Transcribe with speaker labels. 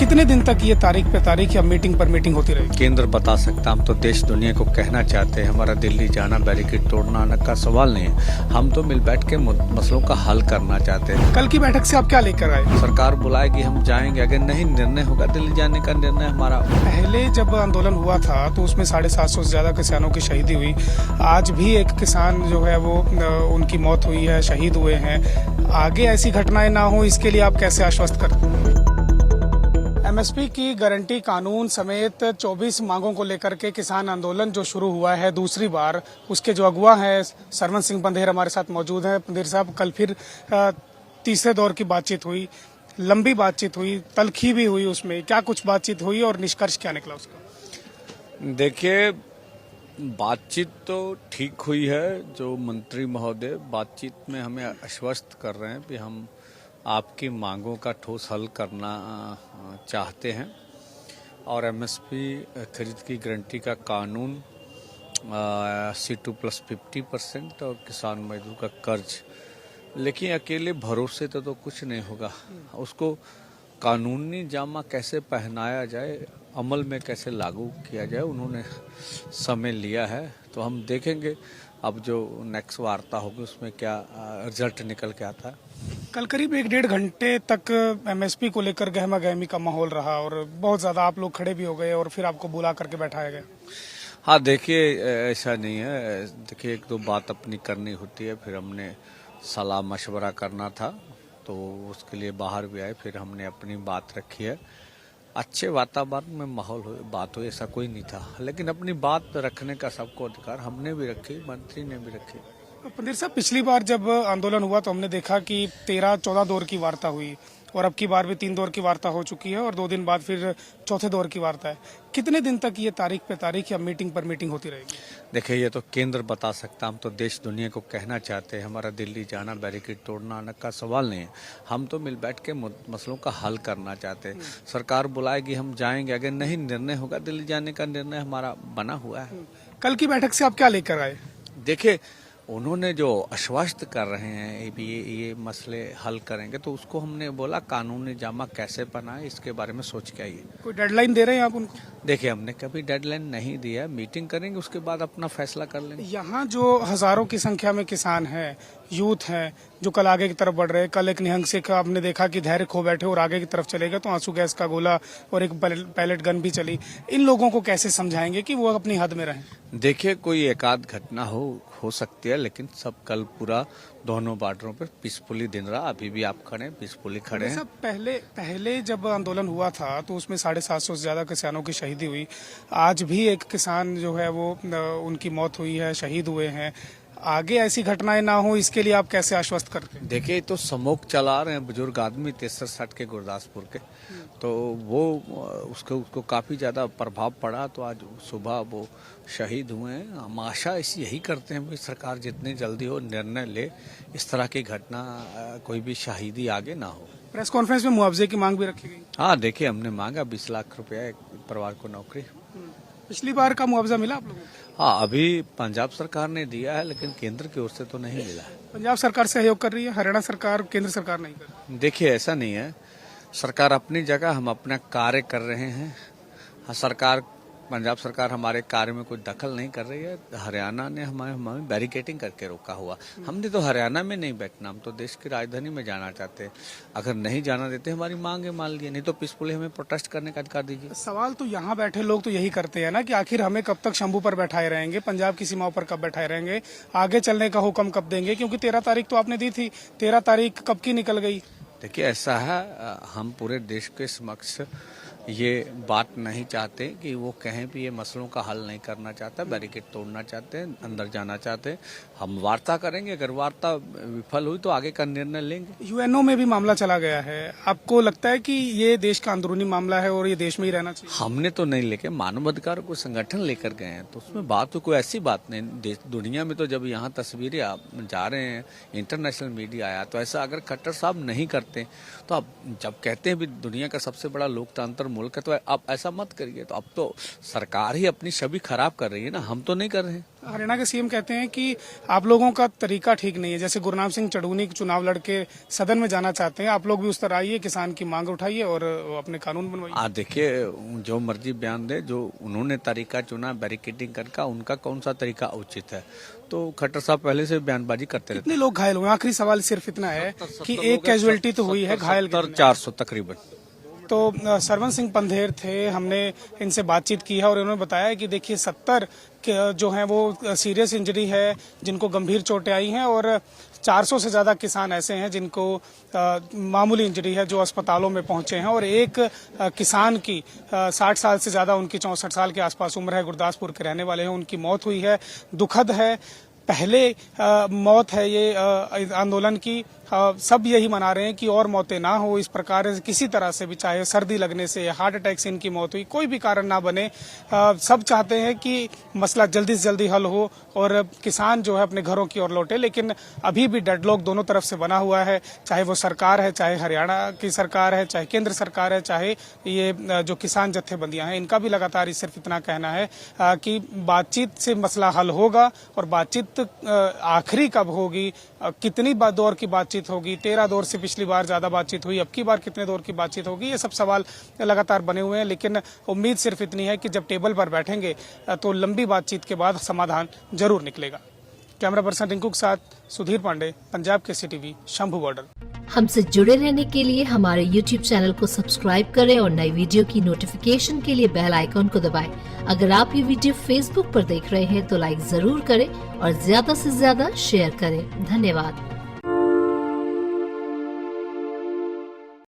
Speaker 1: कितने दिन तक ये तारीख पे तारीख या मीटिंग पर मीटिंग होती रहेगी?
Speaker 2: केंद्र बता सकता, हम तो देश दुनिया को कहना चाहते हैं। हमारा दिल्ली जाना, बैरिकेड तोड़ना का सवाल नहीं है। हम तो मिल बैठ के मसलों का हल करना चाहते हैं।
Speaker 1: कल की बैठक से आप क्या लेकर आए?
Speaker 2: सरकार बुलाएगी, हम जाएंगे। अगर नहीं निर्णय होगा दिल्ली जाने का, निर्णय हमारा।
Speaker 1: पहले जब आंदोलन हुआ था तो उसमें 750 से ज्यादा किसानों की शहीदी हुई। आज भी एक किसान जो है वो उनकी मौत हुई है, शहीद हुए हैं। आगे ऐसी घटनाएं ना हो, इसके लिए आप कैसे आश्वस्त करते हैं? एमएसपी की गारंटी कानून समेत 24 मांगों को लेकर के किसान आंदोलन जो शुरू हुआ है दूसरी बार, उसके जो अगुवा हैं सरवन सिंह पंधेर हमारे साथ मौजूद हैं। पंधेर साहब, कल फिर तीसरे दौर की बातचीत हुई, लंबी बातचीत हुई, तलखी भी हुई। उसमें क्या कुछ बातचीत हुई और निष्कर्ष क्या निकला उसका?
Speaker 2: देखिए, बातचीत तो ठीक हुई है। जो मंत्री महोदय बातचीत में हमें आश्वस्त कर रहे हैं कि हम आपकी मांगों का ठोस हल करना चाहते हैं और एमएसपी खरीद की गारंटी का कानून, C2+50% और किसान मजदूर का कर्ज। लेकिन अकेले भरोसे तो कुछ नहीं होगा। उसको कानूनी जामा कैसे पहनाया जाए, अमल में कैसे लागू किया जाए, उन्होंने समय लिया है। तो हम देखेंगे अब जो नेक्स्ट वार्ता होगी उसमें क्या रिजल्ट निकल के आता है।
Speaker 1: कल करीब 1-1.5 घंटे तक एमएसपी को लेकर गहमा गहमी का माहौल रहा और बहुत ज्यादा आप लोग खड़े भी हो गए और फिर आपको बुला करके बैठाया गया।
Speaker 2: हाँ, देखिए, ऐसा नहीं है। देखिए, एक दो बात अपनी करनी होती है। फिर हमने सलाह मशवरा करना था तो उसके लिए बाहर भी आए। फिर हमने अपनी बात रखी है। अच्छे वातावरण में माहौल हो, बात हो, ऐसा कोई नहीं था। लेकिन अपनी बात रखने का सबको अधिकार, हमने भी रखी, मंत्री ने भी रखी।
Speaker 1: पंधेर साहब, पिछली बार जब आंदोलन हुआ तो हमने देखा कि 13-14 दौर की वार्ता हुई और अब की बार भी 3 दौर की वार्ता हो चुकी है और 2 दिन बाद फिर चौथे दौर की वार्ता है। कितने दिन तक ये तारीख पे तारीख या मीटिंग पर मीटिंग होती रहेगी?
Speaker 2: देखिए, ये तो केंद्र बता सकता, हम तो देश दुनिया को कहना चाहते हैं। हमारा दिल्ली जाना, बैरिकेड तोड़ना का सवाल नहीं है। हम तो मिल बैठ के मसलों का हल करना चाहते हैं। सरकार बुलाएगी, हम जाएंगे। अगर नहीं निर्णय होगा दिल्ली जाने का, निर्णय हमारा बना हुआ है।
Speaker 1: कल की बैठक से आप क्या लेकर आए?
Speaker 2: देखिए, उन्होंने जो आश्वस्त कर रहे हैं भी ये मसले हल करेंगे, तो उसको हमने बोला कानूनी जामा कैसे बनाए, इसके बारे में सोच के आइए।
Speaker 1: कोई डेडलाइन दे रहे हैं आप उनको?
Speaker 2: देखिए, हमने कभी डेडलाइन नहीं दिया। मीटिंग करेंगे, उसके बाद अपना फैसला कर लेंगे।
Speaker 1: यहाँ जो हजारों की संख्या में किसान हैं, यूथ हैं, जो कल आगे की तरफ बढ़ रहे हैं। कल एक निहंग से आपने देखा कि धैर्य खो बैठे और आगे की तरफ चले गए तो आंसू गैस का गोला और एक पैलेट गन भी चली। इन लोगों को कैसे समझाएंगे कि वो अपनी हद में रहें?
Speaker 2: देखिए, कोई एकाध घटना हो सकती है, लेकिन सब कल पूरा दोनों बॉर्डरों पर पीसफुली दिन रहा। अभी भी आप खड़े, पीसफुली खड़े हैं।
Speaker 1: पहले जब आंदोलन हुआ था तो उसमें 750 से ज्यादा किसानों की शहीदी हुई। आज भी एक किसान जो है वो उनकी मौत हुई है, शहीद हुए हैं। आगे ऐसी घटनाएं ना हो, इसके लिए आप कैसे आश्वस्त करते हैं?
Speaker 2: देखिए, तो समूह चला रहे हैं बुजुर्ग आदमी 63-60 के गुरदासपुर के, तो वो उसको काफी ज्यादा प्रभाव पड़ा। तो आज सुबह वो शहीद हुए हैं। हम आशा यही करते हैं कि सरकार जितनी जल्दी हो निर्णय ले, इस तरह की घटना कोई भी शहीदी आगे ना हो।
Speaker 1: प्रेस कॉन्फ्रेंस में मुआवजे की मांग भी रखी गई।
Speaker 2: हाँ, देखिए, हमने मांगा 20 लाख रुपया एक परिवार को नौकरी।
Speaker 1: पिछली बार का मुआवजा मिला आप लोगों को?
Speaker 2: हाँ, अभी पंजाब सरकार ने दिया है, लेकिन केंद्र की ओर से तो नहीं मिला है।
Speaker 1: पंजाब सरकार सहयोग कर रही है, हरियाणा सरकार, केंद्र सरकार नहीं कर रही?
Speaker 2: देखिए, ऐसा नहीं है। सरकार अपनी जगह, हम अपना कार्य कर रहे हैं। हाँ, पंजाब सरकार हमारे कार्य में कोई दखल नहीं कर रही है। हरियाणा ने हमें बैरिकेटिंग करके रोका हुआ। हमने तो हरियाणा में नहीं बैठना, हम तो देश की राजधानी में जाना चाहते हैं। अगर नहीं जाना देते, हमारी मांगे मान लिए, नहीं तो पीसफुली हमें प्रोटेस्ट करने का अधिकार दीजिए।
Speaker 1: सवाल तो यहाँ बैठे लोग तो यही करते हैं ना कि आखिर हमें कब तक शंभू पर बैठाए रहेंगे, पंजाब की सीमाओं पर कब बैठाए रहेंगे, आगे चलने का हुक्म कब देंगे? क्योंकि 13 तारीख तो आपने दी थी, 13 तारीख कब की निकल गई?
Speaker 2: देखिए, ऐसा है, हम पूरे देश के समक्ष ये बात नहीं चाहते कि वो कहें भी ये मसलों का हल नहीं करना चाहता, बैरिकेड तोड़ना चाहते हैं, अंदर जाना चाहते हैं। हम वार्ता करेंगे। अगर वार्ता विफल हुई तो आगे का निर्णय लेंगे।
Speaker 1: यूएनओ में भी मामला चला गया है। आपको लगता है कि ये देश का अंदरूनी मामला है और ये देश में ही रहना चाहिए?
Speaker 2: हमने तो नहीं लेके, मानवाधिकार को संगठन लेकर गए हैं, तो उसमें बात तो कोई ऐसी बात नहीं। दुनिया में तो जब यहाँ तस्वीरें जा रहे हैं, इंटरनेशनल मीडिया आया, तो ऐसा अगर खट्टर साहब नहीं करते तो अब जब कहते हैं भी दुनिया का सबसे बड़ा लोकतंत्र मुल्क है, तो अब ऐसा मत करिए। तो अब तो सरकार ही अपनी छवि खराब कर रही है ना, हम तो नहीं कर रहे हैं।
Speaker 1: हरियाणा के सीएम कहते हैं कि आप लोगों का तरीका ठीक नहीं है। जैसे गुरनाम सिंह चढ़ूनी चुनाव लड़के सदन में जाना चाहते हैं, आप लोग भी उस तरह आइए, किसान की मांग उठाइए और अपने कानून बनवाइए।
Speaker 2: देखिए, जो मर्जी बयान दे, जो उन्होंने तरीका चुना बैरिकेडिंग करके, उनका कौन सा तरीका उचित है। तो खट्टर साहब पहले से बयानबाजी करते रहते।
Speaker 1: कितने लोग घायल हुए? आखिरी सवाल सिर्फ इतना है कि एक कैजुअलिटी तो हुई है, घायल
Speaker 2: 400 तकरीबन।
Speaker 1: तो सरवन सिंह पंधेर थे, हमने इनसे बातचीत की है और इन्होंने बताया कि देखिए 70 जो हैं वो सीरियस इंजरी है, जिनको गंभीर चोटें आई हैं, और 400 से ज़्यादा किसान ऐसे हैं जिनको मामूली इंजरी है, जो अस्पतालों में पहुंचे हैं। और एक किसान की 60 साल से ज़्यादा, उनकी 64 साल के आसपास उम्र है, गुरदासपुर के रहने वाले हैं, उनकी मौत हुई है। दुखद है, पहले मौत है ये आंदोलन की। सब यही मना रहे हैं कि और मौतें ना हो इस प्रकार, किसी तरह से भी, चाहे सर्दी लगने से, हार्ट अटैक से इनकी मौत हुई, कोई भी कारण ना बने। सब चाहते हैं कि मसला जल्दी से जल्दी हल हो और किसान जो है अपने घरों की ओर लौटे। लेकिन अभी भी डेडलॉक दोनों तरफ से बना हुआ है, चाहे वो सरकार है, चाहे हरियाणा की सरकार है, चाहे केंद्र सरकार है, चाहे ये जो किसान जत्थेबंदियां हैं, इनका भी लगातार सिर्फ इतना कहना है कि बातचीत से मसला हल होगा। और बातचीत आखिरी कब होगी, कितनी दौर की बातचीत होगी, 13 दौर से पिछली बार ज्यादा बातचीत हुई, अब की बार कितने दौर की बातचीत होगी, ये सब सवाल लगातार बने हुए हैं। लेकिन उम्मीद सिर्फ इतनी है कि जब टेबल पर बैठेंगे तो लंबी बातचीत के बाद समाधान जरूर निकलेगा। कैमरा पर्सन रिंकू के साथ सुधीर पांडे, पंजाब केसरी टीवी, शंभू बॉर्डर।
Speaker 3: हमसे जुड़े रहने के लिए हमारे YouTube चैनल को सब्सक्राइब करें और नई वीडियो की नोटिफिकेशन के लिए बेल आइकॉन को दबाएं। अगर आप ये वीडियो Facebook पर देख रहे हैं तो लाइक जरूर करें और ज्यादा से ज्यादा शेयर करें। धन्यवाद।